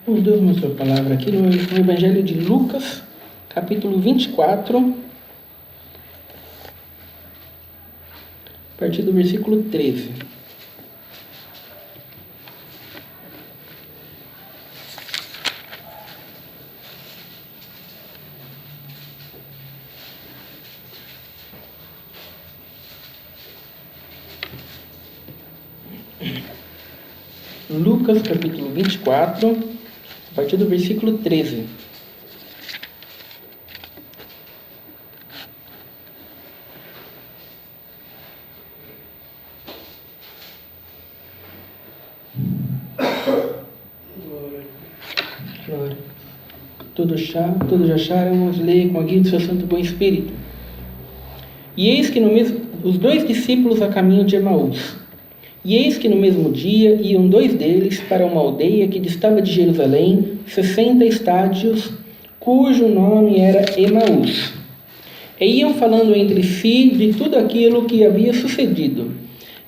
Deus mostrou a palavra aqui no Evangelho de Lucas, capítulo 24, a partir do versículo 13. Lucas, capítulo 24, a partir do versículo 13. Glória. Todos já acharam, vamos ler com a guia do seu Santo Bom Espírito. E eis que os dois discípulos a caminho de Emaús. E eis que no mesmo dia iam dois deles para uma aldeia que distava de Jerusalém 60 estádios, cujo nome era Emaús. E iam falando entre si de tudo aquilo que havia sucedido.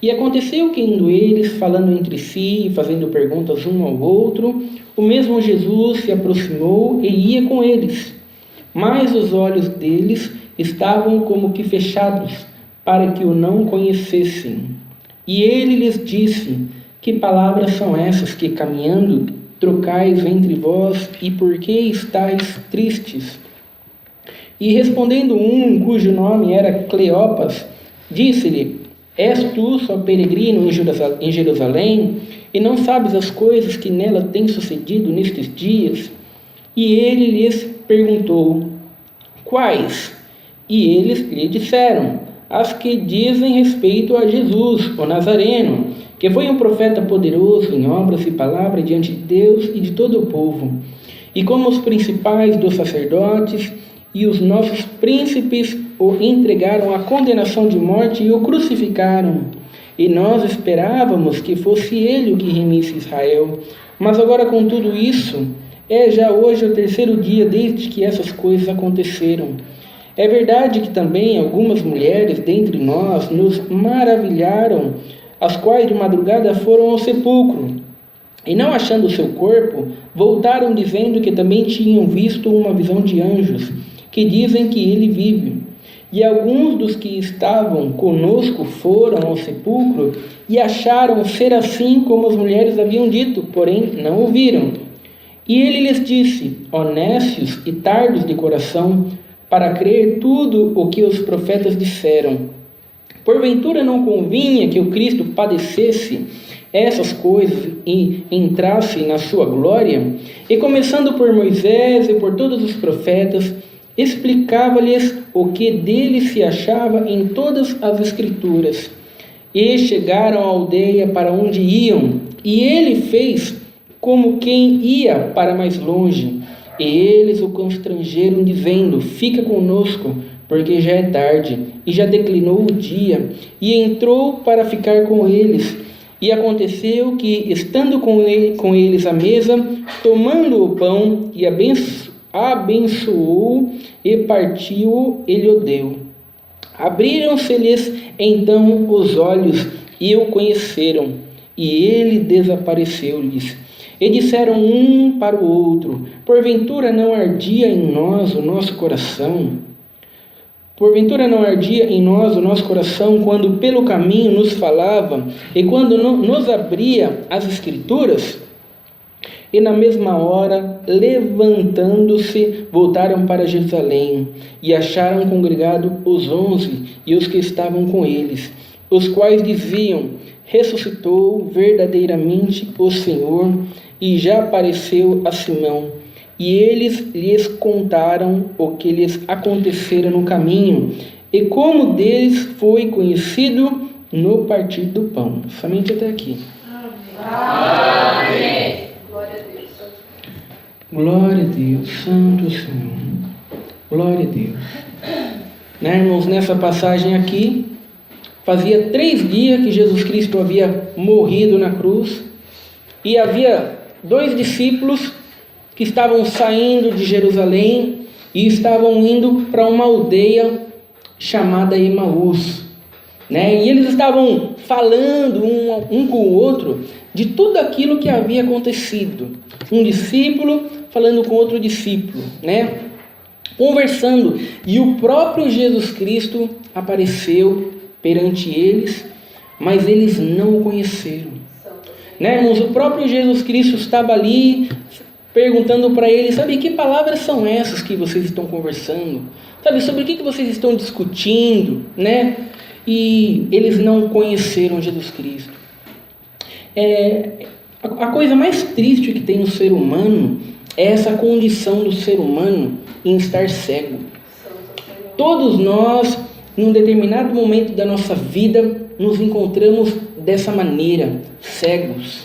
E aconteceu que, indo eles, falando entre si e fazendo perguntas um ao outro, o mesmo Jesus se aproximou e ia com eles. Mas os olhos deles estavam como que fechados, para que o não conhecessem. E ele lhes disse: que palavras são essas que, caminhando, trocais entre vós, e por que estáis tristes? E respondendo um, cujo nome era Cleopas, disse-lhe: és tu só peregrino em Jerusalém, e não sabes as coisas que nela têm sucedido nestes dias? E ele lhes perguntou: quais? E eles lhe disseram: as que dizem respeito a Jesus, o Nazareno, que foi um profeta poderoso em obras e palavra diante de Deus e de todo o povo. E como os principais dos sacerdotes e os nossos príncipes o entregaram à condenação de morte e o crucificaram. E nós esperávamos que fosse ele o que remisse Israel. Mas agora, com tudo isso, é já hoje o terceiro dia desde que essas coisas aconteceram. É verdade que também algumas mulheres dentre nós nos maravilharam, as quais de madrugada foram ao sepulcro, e não achando o seu corpo, voltaram dizendo que também tinham visto uma visão de anjos, que dizem que ele vive. E alguns dos que estavam conosco foram ao sepulcro e acharam ser assim como as mulheres haviam dito, porém não o viram. E ele lhes disse: honestos e tardos de coração, para crer tudo o que os profetas disseram. Porventura não convinha que o Cristo padecesse essas coisas e entrasse na sua glória? E começando por Moisés e por todos os profetas, explicava-lhes o que dele se achava em todas as Escrituras. E chegaram à aldeia para onde iam, e ele fez como quem ia para mais longe. E eles o constrangeram, dizendo: fica conosco, porque já é tarde, e já declinou o dia. E entrou para ficar com eles. E aconteceu que, estando com eles à mesa, tomando o pão, e abençoou, e partiu-o, e lhe deu. Abriram-se-lhes então os olhos, e o conheceram, e ele desapareceu-lhes. E disseram um para o outro: porventura não ardia em nós o nosso coração? Porventura não ardia em nós o nosso coração quando pelo caminho nos falava e quando nos abria as Escrituras? E na mesma hora, levantando-se, voltaram para Jerusalém e acharam congregado os 11 e os que estavam com eles, os quais diziam: ressuscitou verdadeiramente o Senhor e já apareceu a Simão. E eles lhes contaram o que lhes acontecera no caminho e como deles foi conhecido no partir do pão. Somente até aqui. Amém. Glória a Deus, Santo Senhor. Glória a Deus. Irmãos, nessa passagem aqui, fazia 3 dias que Jesus Cristo havia morrido na cruz e havia 2 discípulos que estavam saindo de Jerusalém e estavam indo para uma aldeia chamada Emaús. né? E eles estavam falando um com o outro de tudo aquilo que havia acontecido. Um discípulo falando com outro discípulo, né? Conversando. E o próprio Jesus Cristo apareceu perante eles, mas eles não o conheceram. Né, irmãos? O próprio Jesus Cristo estava ali perguntando para eles, sabe, que palavras são essas que vocês estão conversando? Sabe, sobre o que vocês estão discutindo, né? E eles não conheceram Jesus Cristo. A coisa mais triste que tem no ser humano é essa condição do ser humano em estar cego. Todos nós, num determinado momento da nossa vida, nos encontramos dessa maneira, cegos.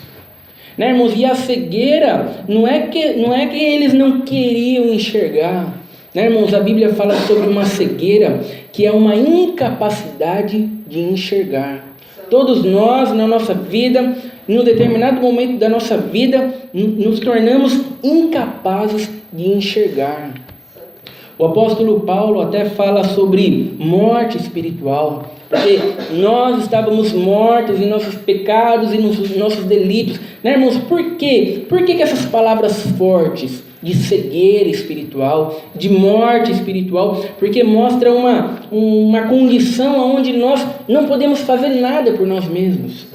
Né, irmãos? E a cegueira não é que eles não queriam enxergar. Né, irmãos? A Bíblia fala sobre uma cegueira que é uma incapacidade de enxergar. Todos nós, na nossa vida, em um determinado momento da nossa vida, nos tornamos incapazes de enxergar. O apóstolo Paulo até fala sobre morte espiritual, porque nós estávamos mortos em nossos pecados e nos nossos delitos. Né, irmãos? Por quê? Por que essas palavras fortes de cegueira espiritual, de morte espiritual? Porque mostra uma condição onde nós não podemos fazer nada por nós mesmos.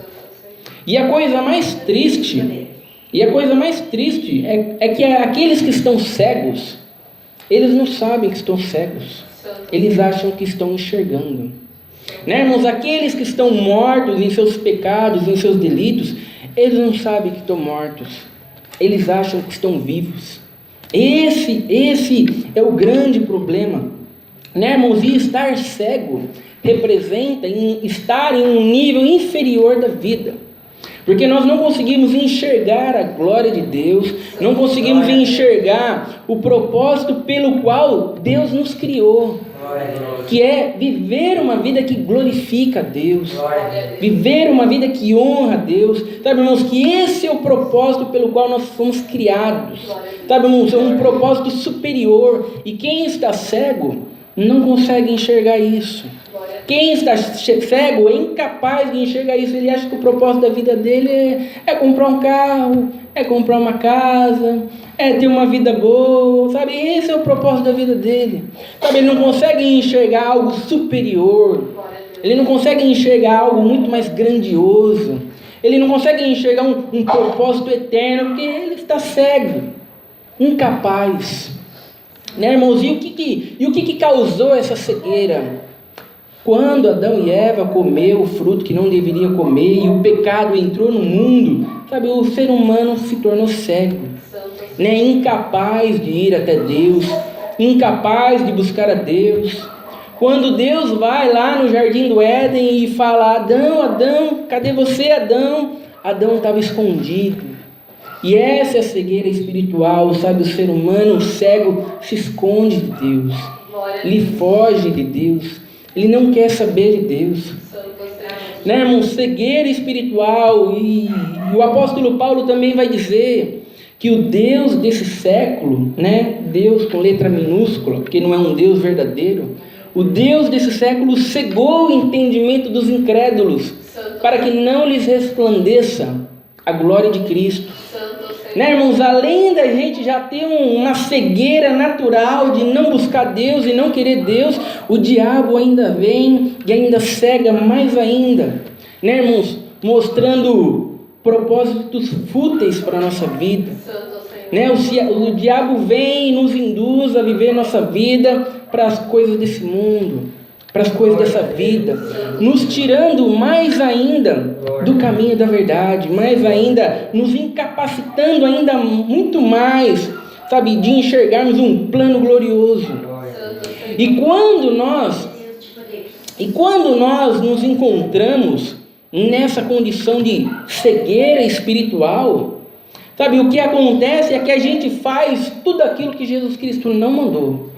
E a coisa mais triste é que aqueles que estão cegos, eles não sabem que estão cegos. Eles acham que estão enxergando. Né, irmãos? Aqueles que estão mortos em seus pecados, em seus delitos, eles não sabem que estão mortos. Eles acham que estão vivos. Esse é o grande problema. Né, irmãos? E estar cego representa estar em um nível inferior da vida. Porque nós não conseguimos enxergar a glória de Deus, não conseguimos enxergar o propósito pelo qual Deus nos criou, que é viver uma vida que glorifica a Deus, viver uma vida que honra a Deus. Sabe, irmãos, que esse é o propósito pelo qual nós fomos criados. Sabe, irmãos, é um propósito superior, e quem está cego não consegue enxergar isso. Quem está cego é incapaz de enxergar isso. Ele acha que o propósito da vida dele é comprar um carro, é comprar uma casa, é ter uma vida boa, sabe? Esse é o propósito da vida dele. Sabe, ele não consegue enxergar algo superior. Ele não consegue enxergar algo muito mais grandioso. Ele não consegue enxergar um propósito eterno, porque ele está cego, incapaz. Né, irmãos? E o que causou essa cegueira? Quando Adão e Eva comeu o fruto que não deveria comer e o pecado entrou no mundo, sabe, o ser humano se tornou cego, né? Incapaz de ir até Deus, incapaz de buscar a Deus. Quando Deus vai lá no jardim do Éden e fala: Adão, Adão, cadê você, Adão? Adão estava escondido. E essa é a cegueira espiritual, sabe? O ser humano, o cego, se esconde de Deus, ele foge de Deus. Ele não quer saber de Deus. Né, irmão? Cegueira espiritual. E o apóstolo Paulo também vai dizer que o Deus desse século, né, Deus com letra minúscula, porque não é um Deus verdadeiro, o Deus desse século cegou o entendimento dos incrédulos, para que não lhes resplandeça a glória de Cristo. Né, irmãos? Além da gente já ter uma cegueira natural de não buscar Deus e não querer Deus, o diabo ainda vem e ainda cega mais ainda. Né, irmãos? Mostrando propósitos fúteis para a nossa vida. Né? O diabo vem e nos induz a viver nossa vida para as coisas desse mundo, para as coisas dessa vida, nos tirando mais ainda do caminho da verdade, mais ainda, nos incapacitando ainda muito mais, sabe, de enxergarmos um plano glorioso. E quando nós nos encontramos nessa condição de cegueira espiritual, sabe, o que acontece é que a gente faz tudo aquilo que Jesus Cristo não mandou.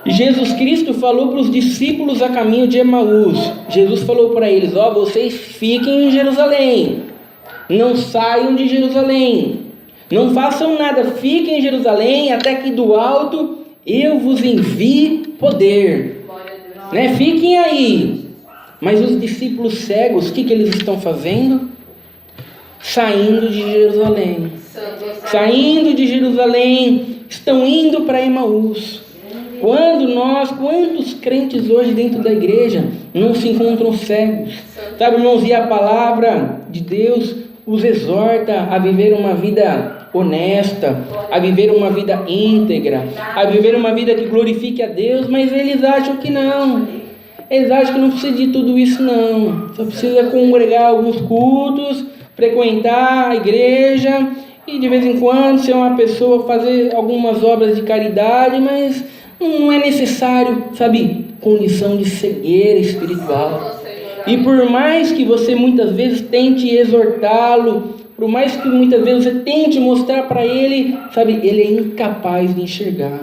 Jesus Cristo falou para os discípulos a caminho de Emaús. Jesus falou para eles: vocês fiquem em Jerusalém, não saiam de Jerusalém, não façam nada, fiquem em Jerusalém até que do alto eu vos envie poder. Né? Fiquem aí, Mas os discípulos cegos, o que eles estão fazendo? Saindo de Jerusalém. Saindo de Jerusalém, estão indo para Emaús. Quantos crentes hoje dentro da igreja não se encontram cegos? Sabe, irmãos, e a palavra de Deus os exorta a viver uma vida honesta, a viver uma vida íntegra, a viver uma vida que glorifique a Deus, mas eles acham que não. Eles acham que não precisa de tudo isso não. Só precisa congregar alguns cultos, frequentar a igreja e de vez em quando ser uma pessoa, fazer algumas obras de caridade, mas não é necessário, sabe, condição de cegueira espiritual. E por mais que você muitas vezes tente exortá-lo, por mais que muitas vezes você tente mostrar para ele, sabe, ele é incapaz de enxergar.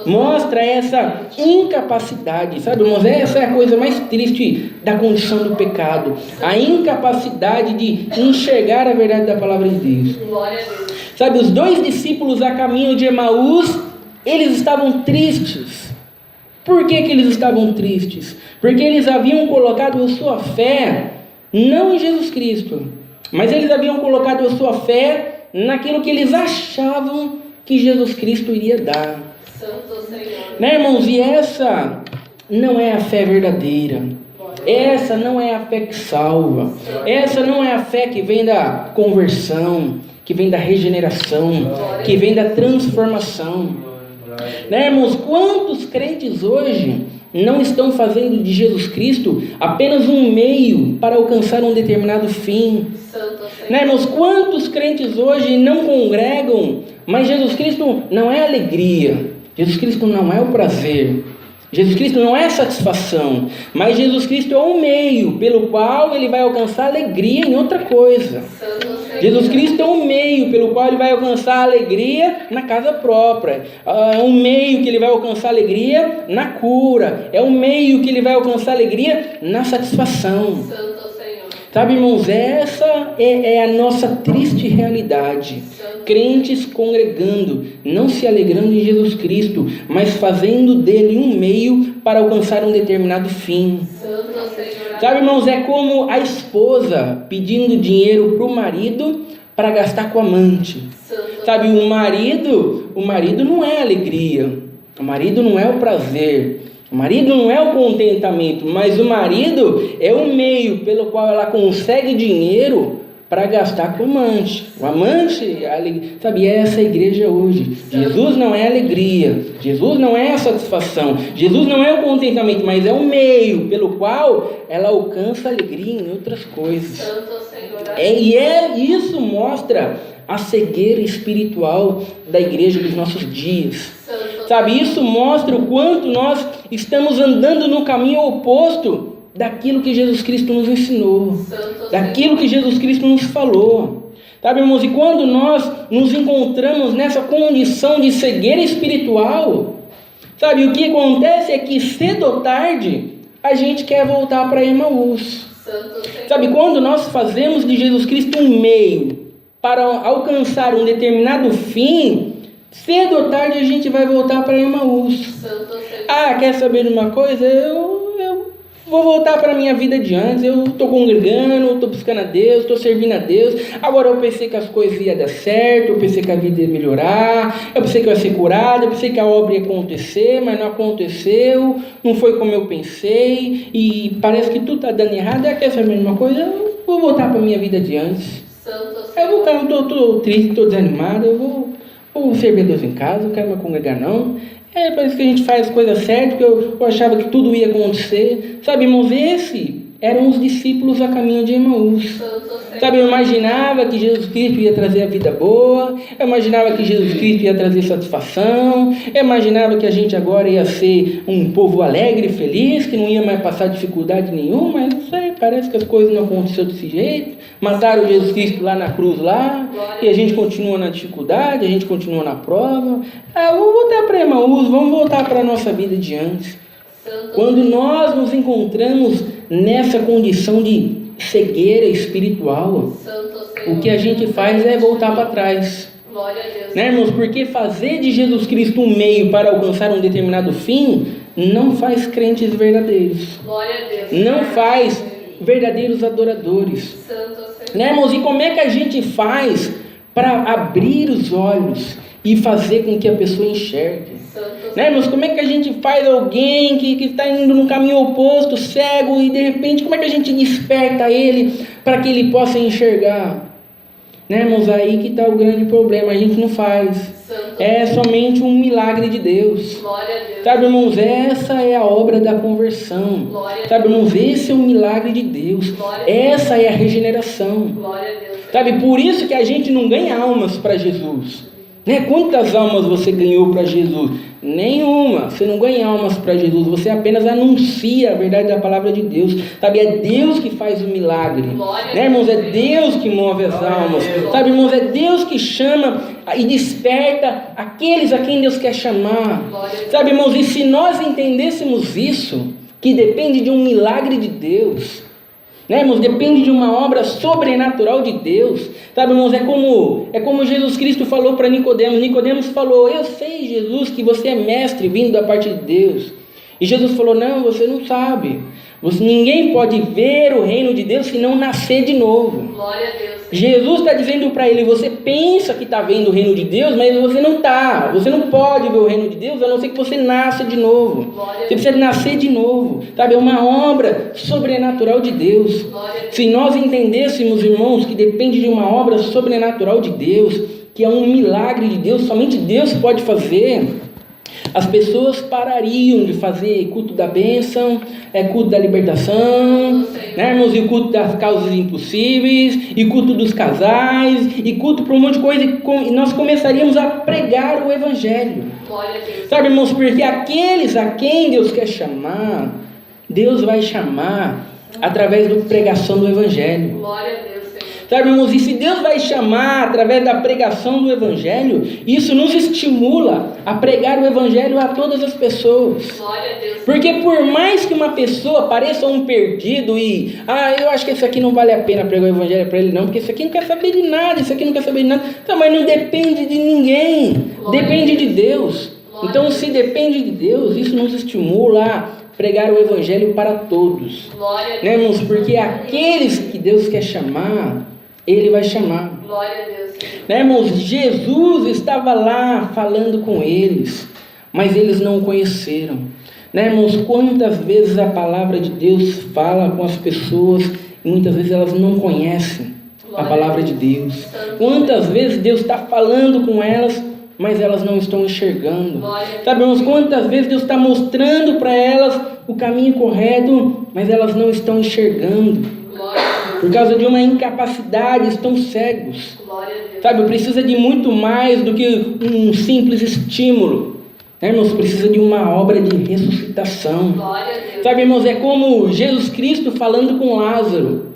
Mostra essa incapacidade, sabe, irmãos? Essa é a coisa mais triste da condição do pecado. A incapacidade de enxergar a verdade da palavra de Deus. Sabe, os dois discípulos a caminho de Emaús, eles estavam tristes. Por que eles estavam tristes? Porque eles haviam colocado a sua fé não em Jesus Cristo, mas eles haviam colocado a sua fé naquilo que eles achavam que Jesus Cristo iria dar. Santo Senhor. Né, irmãos? E essa não é a fé verdadeira. Essa não é a fé que salva. Essa não é a fé que vem da conversão, que vem da regeneração, que vem da transformação. Né, irmãos? Quantos crentes hoje não estão fazendo de Jesus Cristo apenas um meio para alcançar um determinado fim? Né, irmãos? Quantos crentes hoje não congregam, mas Jesus Cristo não é alegria, Jesus Cristo não é o prazer, Jesus Cristo não é satisfação, mas Jesus Cristo é um meio pelo qual ele vai alcançar alegria em outra coisa. Jesus Cristo é um meio pelo qual ele vai alcançar alegria na casa própria. É um meio que ele vai alcançar alegria na cura. É um meio que ele vai alcançar alegria na satisfação. Sabe, irmãos, essa é a nossa triste realidade. Crentes congregando, não se alegrando em Jesus Cristo, mas fazendo dele um meio para alcançar um determinado fim. Sabe, irmãos, é como a esposa pedindo dinheiro para o marido para gastar com a amante. Sabe, o marido não é alegria, o marido não é o prazer, o marido não é o contentamento, mas o marido é o meio pelo qual ela consegue dinheiro para gastar com o amante. O amante, sabe, é essa igreja hoje. Jesus não é alegria, Jesus não é a satisfação, Jesus não é o contentamento, mas é o meio pelo qual ela alcança alegria em outras coisas. Isso mostra a cegueira espiritual da igreja dos nossos dias. Sabe, isso mostra o quanto nós estamos andando no caminho oposto daquilo que Jesus Cristo nos ensinou, daquilo que Jesus Cristo nos falou. Sabe, irmãos, e quando nós nos encontramos nessa condição de cegueira espiritual, sabe, o que acontece é que cedo ou tarde a gente quer voltar para Emaús. Sabe, quando nós fazemos de Jesus Cristo um meio para alcançar um determinado fim, cedo ou tarde a gente vai voltar para Emaús. Ah, quer saber de uma coisa? Eu vou voltar para a minha vida de antes. Eu estou congregando, estou buscando a Deus, estou servindo a Deus. Agora eu pensei que as coisas iam dar certo, eu pensei que a vida ia melhorar, eu pensei que eu ia ser curado, eu pensei que a obra ia acontecer, mas não aconteceu, não foi como eu pensei, e parece que tudo está dando errado. Quer saber de uma coisa? Eu vou voltar para a minha vida de antes. Eu estou triste, estou desanimado, eu vou servir a Deus em casa, não quero me congregar não. Parece que a gente faz coisa certa, porque eu achava que tudo ia acontecer. Sabe, irmãos, esses eram os discípulos a caminho de Emaús. Sabe, eu imaginava que Jesus Cristo ia trazer a vida boa, eu imaginava que Jesus Cristo ia trazer satisfação, eu imaginava que a gente agora ia ser um povo alegre e feliz, que não ia mais passar dificuldade nenhuma, mas não sei, parece que as coisas não aconteceram desse jeito. Mataram Jesus Cristo lá na cruz lá, e a gente continua na dificuldade, a gente continua na prova. Vamos voltar para Emaús, vamos voltar para a nossa vida de antes. Quando nós nos encontramos nessa condição de cegueira espiritual, o que a gente faz é voltar para trás. Né, irmãos? Porque fazer de Jesus Cristo um meio para alcançar um determinado fim não faz crentes verdadeiros. Glória a Deus. Não faz verdadeiros adoradores. Santo Senhor. Né, irmãos? E como é que a gente faz para abrir os olhos e fazer com que a pessoa enxergue? Né, irmãos? Como é que a gente faz alguém que está indo no caminho oposto, cego, e de repente, como é que a gente desperta ele para que ele possa enxergar? Né, irmãos? Aí que está o grande problema, a gente não faz. É somente um milagre de Deus. Glória a Deus. Sabe, irmãos, essa é a obra da conversão. Sabe, irmãos, esse é o milagre de Deus. Essa é a regeneração. Glória a Deus. Sabe, por isso que a gente não ganha almas para Jesus. Né? Quantas almas você ganhou para Jesus? Nenhuma. Você não ganha almas para Jesus. Você apenas anuncia a verdade da palavra de Deus. Sabe, é Deus que faz o milagre. Né, irmãos? É Deus que move as almas. Sabe, irmãos? É Deus que chama e desperta aqueles a quem Deus quer chamar. Sabe, irmãos? E se nós entendêssemos isso, que depende de um milagre de Deus, né, irmãos? Depende de uma obra sobrenatural de Deus. Sabe, irmãos? É como Jesus Cristo falou para Nicodemos. Nicodemos falou: eu sei, Jesus, que você é mestre vindo da parte de Deus. E Jesus falou: não, você não sabe. Ninguém pode ver o reino de Deus se não nascer de novo. Glória a Deus. Jesus está dizendo para ele: você pensa que está vendo o reino de Deus, mas você não está. Você não pode ver o reino de Deus, a não ser que você nasça de novo. Você precisa nascer de novo. Sabe, é uma obra sobrenatural de Deus. Se nós entendêssemos, irmãos, que depende de uma obra sobrenatural de Deus, que é um milagre de Deus, somente Deus pode fazer, as pessoas parariam de fazer culto da bênção, culto da libertação, né, irmãos? E o culto das causas impossíveis, e culto dos casais, e culto para um monte de coisa, e nós começaríamos a pregar o Evangelho. Sabe, irmãos, porque aqueles a quem Deus quer chamar, Deus vai chamar através da pregação do Evangelho. Glória a Deus. Sabe, irmãos, e se Deus vai chamar através da pregação do Evangelho, isso nos estimula a pregar o Evangelho a todas as pessoas. Glória a Deus. Porque por mais que uma pessoa pareça um perdido e, eu acho que esse aqui não vale a pena pregar o Evangelho para ele não, porque esse aqui não quer saber de nada, esse aqui não quer saber de nada. Então, mas não depende de ninguém, depende de Deus. Então, se depende de Deus, isso nos estimula a pregar o Evangelho para todos. Né, irmãos? Porque aqueles que Deus quer chamar, Ele vai chamar. Glória a Deus. Né, irmãos? Jesus estava lá falando com eles, mas eles não o conheceram. Né, irmãos? Quantas vezes a palavra de Deus fala com as pessoas e muitas vezes elas não conhecem a palavra de Deus. Quantas vezes Deus está falando com elas, mas elas não estão enxergando. Sabe, irmãos? Quantas vezes Deus está mostrando para elas o caminho correto, mas elas não estão enxergando. Por causa de uma incapacidade, estão cegos. Sabe, precisa de muito mais do que um simples estímulo. Né, irmãos? Precisa de uma obra de ressuscitação. Sabe, irmãos, é como Jesus Cristo falando com Lázaro.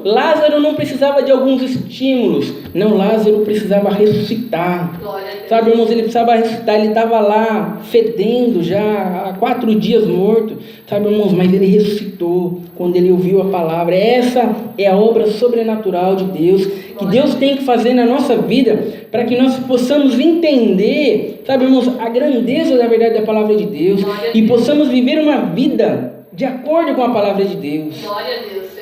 Lázaro não precisava de alguns estímulos. Não, Lázaro precisava ressuscitar. Sabe, irmãos, ele precisava ressuscitar. Ele estava lá fedendo já há 4 dias morto. Sabe, irmãos, mas ele ressuscitou quando ele ouviu a palavra. Essa é a obra sobrenatural de Deus, que Deus tem que fazer na nossa vida, para que nós possamos entender, sabe, irmãos, a grandeza da verdade da palavra de Deus, e possamos viver uma vida de acordo com a palavra de Deus. Glória a Deus, Senhor.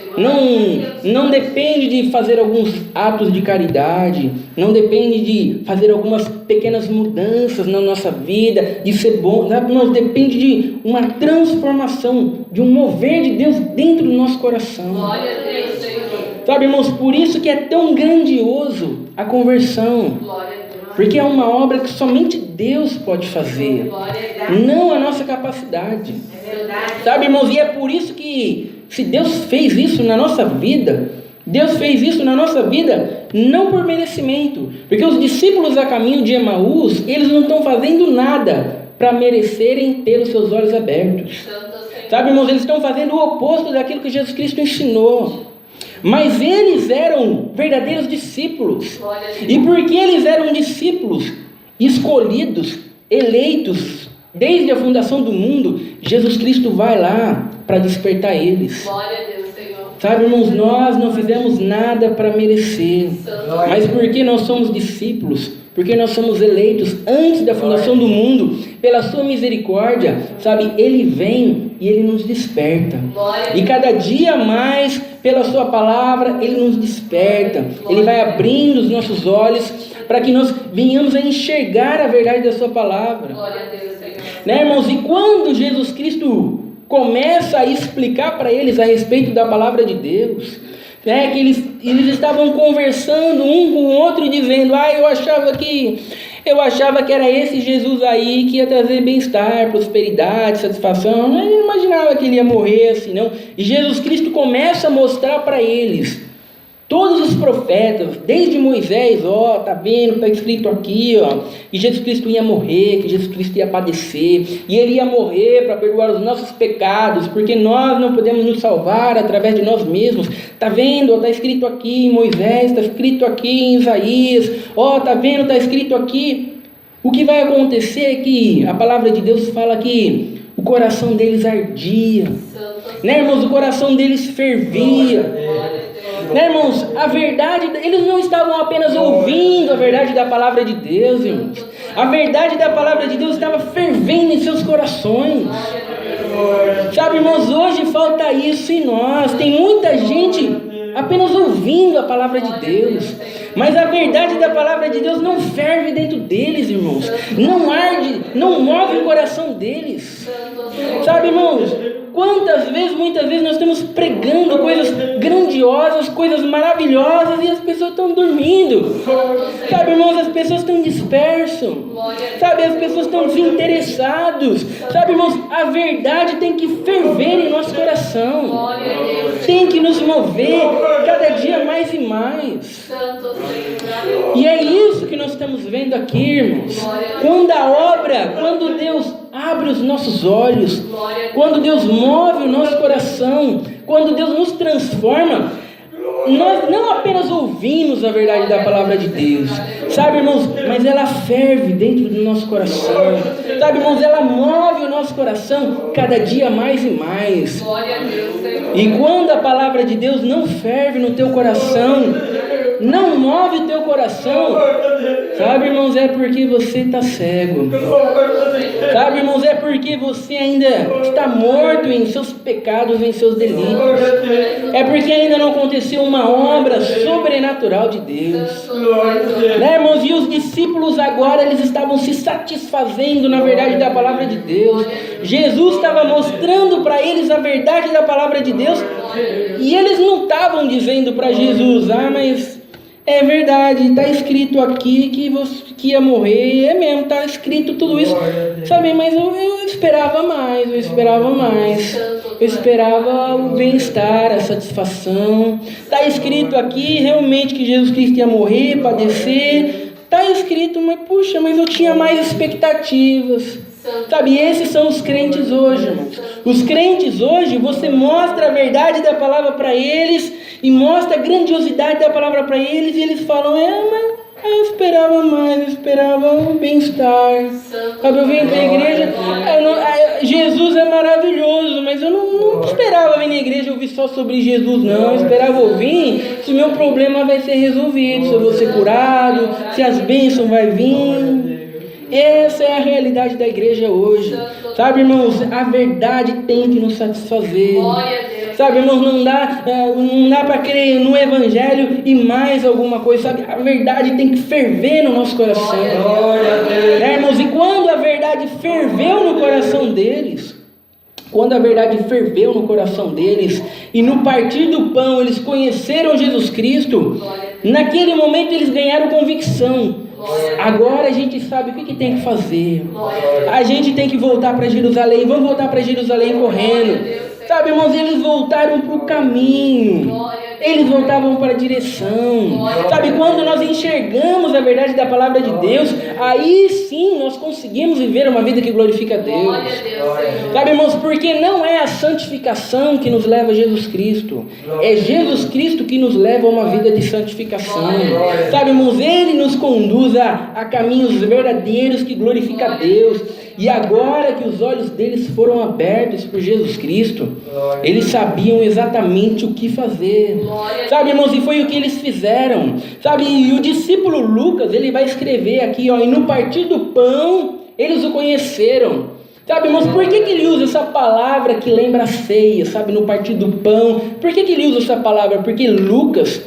Não depende de fazer alguns atos de caridade, não depende de fazer algumas pequenas mudanças na nossa vida, de ser bom, não, depende de uma transformação, de um mover de Deus dentro do nosso coração. Glória a Deus, Senhor. Sabe, irmãos, por isso que é tão grandioso a conversão. Glória a Deus. Porque é uma obra que somente Deus pode fazer, não a nossa capacidade. Sabe, irmãos, e é por isso que, se Deus fez isso na nossa vida, Deus fez isso na nossa vida não por merecimento. Porque os discípulos a caminho de Emaús, eles não estão fazendo nada para merecerem ter os seus olhos abertos. Sabe, irmãos, eles estão fazendo o oposto daquilo que Jesus Cristo ensinou. Mas eles eram verdadeiros discípulos. E porque eles eram discípulos escolhidos, eleitos, desde a fundação do mundo, Jesus Cristo vai lá para despertar eles. Glória a Deus, Senhor. Sabe, irmãos, nós não fizemos nada para merecer, mas porque nós somos discípulos, porque nós somos eleitos antes da fundação do mundo, pela sua misericórdia, sabe, Ele vem e Ele nos desperta. E cada dia mais, pela sua palavra, Ele nos desperta. Ele vai abrindo os nossos olhos para que nós venhamos a enxergar a verdade da sua palavra. Glória a Deus, Senhor. Né, irmãos? E quando Jesus Cristo começa a explicar para eles a respeito da palavra de Deus, né, que eles estavam conversando um com o outro, dizendo: eu achava que era esse Jesus aí que ia trazer bem-estar, prosperidade, satisfação. Eu não imaginava que ele ia morrer assim, não. E Jesus Cristo começa a mostrar para eles todos os profetas, desde Moisés, tá vendo, está escrito aqui, que Jesus Cristo ia morrer, que Jesus Cristo ia padecer, e Ele ia morrer para perdoar os nossos pecados, porque nós não podemos nos salvar através de nós mesmos. Está vendo, está escrito aqui em Moisés, está escrito aqui em Isaías, está vendo, está escrito aqui. O que vai acontecer é que a palavra de Deus fala que o coração deles ardia, né, irmãos? O coração deles fervia. Né, irmãos, a verdade, eles não estavam apenas ouvindo a verdade da palavra de Deus, irmãos. A verdade da palavra de Deus estava fervendo em seus corações. Sabe, irmãos, hoje falta isso em nós. Tem muita gente apenas ouvindo a palavra de Deus, mas a verdade da palavra de Deus não ferve dentro deles, irmãos. Não arde, não move o coração deles. Sabe, irmãos, muitas vezes nós estamos pregando coisas grandiosas, coisas maravilhosas, e as pessoas estão dormindo. Sabe, irmãos, as pessoas estão dispersas. Sabe, as pessoas estão desinteressadas. Sabe, irmãos, a verdade tem que ferver em nosso coração. Tem que nos mover cada dia mais e mais. E é isso que nós estamos vendo aqui, irmãos. Quando Deus abre os nossos olhos, quando Deus move o nosso coração, quando Deus nos transforma, nós não apenas ouvimos a verdade da palavra de Deus, sabe, irmãos, mas ela ferve dentro do nosso coração, sabe, irmãos, ela move o nosso coração cada dia mais e mais. E quando a palavra de Deus não ferve no teu coração, não move o teu coração, sabe, irmãos, é porque você está cego. Sabe, irmãos, é porque você ainda está morto em seus pecados, em seus delitos. É porque ainda não aconteceu uma obra sobrenatural de Deus. Né, irmãos? E os discípulos agora, eles estavam se satisfazendo na verdade da palavra de Deus. Jesus estava mostrando para eles a verdade da palavra de Deus, e eles não estavam dizendo para Jesus: mas é verdade, está escrito aqui que ia morrer, é mesmo, está escrito tudo isso, sabe, mas eu esperava mais, eu esperava o bem-estar, a satisfação. Está escrito aqui realmente que Jesus Cristo ia morrer, padecer, está escrito, mas eu tinha mais expectativas. Sabe, esses são os crentes hoje, irmãos. Os crentes hoje, você mostra a verdade da palavra para eles, e mostra a grandiosidade da palavra para eles, e eles falam: mas eu esperava mais, eu esperava um bem-estar. Sabe, eu venho para a igreja, Jesus é maravilhoso, mas eu não esperava vir na igreja e ouvir só sobre Jesus, não. Eu esperava ouvir se o meu problema vai ser resolvido, se eu vou ser curado, se as bênçãos vão vir. Essa é a realidade da igreja hoje. Sabe, irmãos, a verdade tem que nos satisfazer. Sabe, irmãos, não dá para crer no evangelho e mais alguma coisa. Sabe, a verdade tem que ferver no nosso coração. Irmãos, e quando a verdade ferveu no coração deles, e no partir do pão eles conheceram Jesus Cristo, naquele momento eles ganharam convicção. Agora a gente sabe o que tem que fazer. A gente tem que voltar para Jerusalém. Vamos voltar para Jerusalém correndo. Sabe, irmãos, eles voltaram para o caminho. eles voltavam para a direção. Sabe, quando nós enxergamos a verdade da palavra de Deus, aí sim nós conseguimos viver uma vida que glorifica a Deus. Glória a Deus, Senhor. Sabe, irmãos, porque não é a santificação que nos leva a Jesus Cristo, é Jesus Cristo que nos leva a uma vida de santificação. Sabe, irmãos, Ele nos conduz a caminhos verdadeiros que glorificam a Deus. E agora que os olhos deles foram abertos por Jesus Cristo, eles sabiam exatamente o que fazer. Sabe, irmãos, e foi o que eles fizeram. Sabe, e o discípulo Lucas, ele vai escrever aqui, ó, e no partir do pão, eles o conheceram. Sabe, irmãos, por que ele usa essa palavra que lembra a ceia, sabe, no partir do pão? Por que ele usa essa palavra? Porque Lucas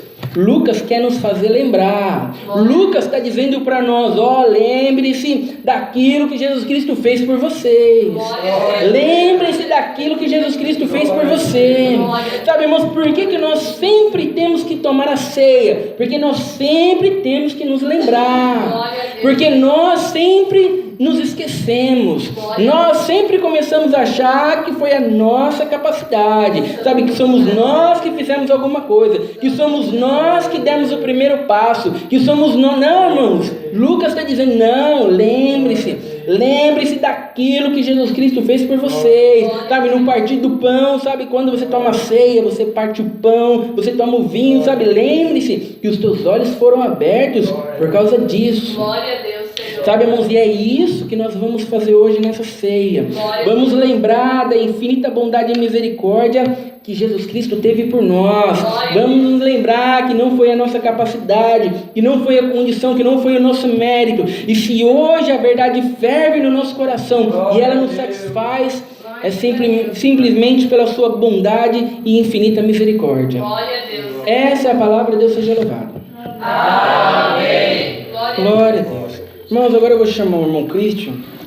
quer nos fazer lembrar. Lucas está dizendo para nós, ó, lembre-se daquilo que Jesus Cristo fez por vocês. Lembre-se daquilo que Jesus Cristo fez por você. Sabe, irmãos, por que nós sempre temos que tomar a ceia? Porque nós sempre temos que nos lembrar. Porque nós sempre nos esquecemos. Nós sempre começamos a achar que foi a nossa capacidade. Sabe, que somos nós que fizemos alguma coisa. Que somos nós que demos o primeiro passo. Que somos nós. Não, irmãos. Lucas está dizendo, não, lembre-se. Lembre-se daquilo que Jesus Cristo fez por vocês. Sabe, no partir do pão, sabe, quando você toma a ceia, você parte o pão, você toma o vinho, sabe, lembre-se que os teus olhos foram abertos por causa disso. Glória a Deus, Senhor. Sabe, irmãos, e é isso que nós vamos fazer hoje nessa ceia. Vamos lembrar da infinita bondade e misericórdia que Jesus Cristo teve por nós. Vamos nos lembrar que não foi a nossa capacidade, que não foi a condição, que não foi o nosso mérito. E se hoje a verdade ferve no nosso coração e ela nos satisfaz, é simplesmente pela sua bondade e infinita misericórdia. Glória a Deus. Essa é a palavra, Deus seja louvado. Amém. Glória a Deus. Irmãos, agora eu vou chamar o irmão Christian